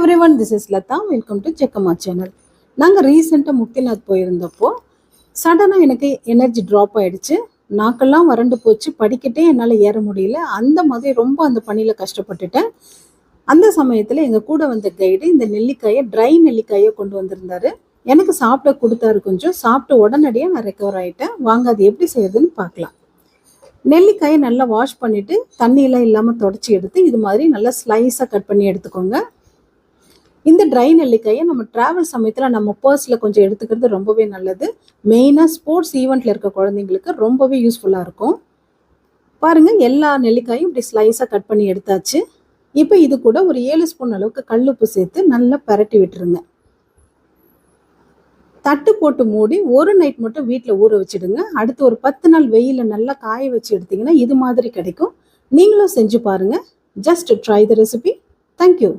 everyone, this is Lata. Welcome to Checkama channel. நாங்கள் ரீசெண்டாக முக்திநாத் போயிருந்தப்போ சடனாக எனக்கு எனர்ஜி ட்ராப் ஆகிடுச்சு. நாக்கெல்லாம் வறண்டு போச்சு. படிக்கட்டே என்னால் ஏற முடியல. அந்த மாதிரி ரொம்ப அந்த பணியில் கஷ்டப்பட்டுட்டேன். அந்த சமயத்தில் எங்கள் கூட வந்த கைடு இந்த நெல்லிக்காயை ட்ரை நெல்லிக்காயை கொண்டு வந்திருந்தாரு. எனக்கு சாப்பிட கொடுத்தாரு. கொஞ்சம் சாப்பிட்டு உடனடியாக நான் ரெக்கவர் ஆகிட்டேன். வாங்க அது எப்படி செய்யறதுன்னு பார்க்கலாம். நெல்லிக்காயை நல்லா வாஷ் பண்ணிவிட்டு தண்ணியெல்லாம் இல்லாமல் தொடச்சி எடுத்து இது மாதிரி நல்லா ஸ்லைஸாக கட் பண்ணி எடுத்துக்கோங்க. இந்த ட்ரை நெல்லிக்காயை நம்ம ட்ராவல் சமயத்தில் நம்ம பர்ஸில் கொஞ்சம் எடுத்துக்கிறது ரொம்பவே நல்லது. மெயினாக ஸ்போர்ட்ஸ் ஈவெண்ட்டில் இருக்க குழந்தைங்களுக்கு ரொம்பவே யூஸ்ஃபுல்லாக இருக்கும். பாருங்கள், எல்லா நெல்லிக்காயும் இப்படி ஸ்லைஸாக கட் பண்ணி எடுத்தாச்சு. இப்போ இது கூட ஒரு 7 ஸ்பூன் அளவுக்கு கல்லுப்பு சேர்த்து நல்லா பரட்டி விட்டுருங்க. தட்டு போட்டு மூடி ஒரு நைட் மட்டும் வீட்டில் ஊற வச்சுடுங்க. அடுத்து ஒரு 10 நாள் வெயிலில் நல்லா காய வச்சு எடுத்திங்கன்னா இது மாதிரி கிடைக்கும். நீங்களும் செஞ்சு பாருங்கள். ஜஸ்ட் ட்ரை த ரெசிபி. தேங்க்யூ.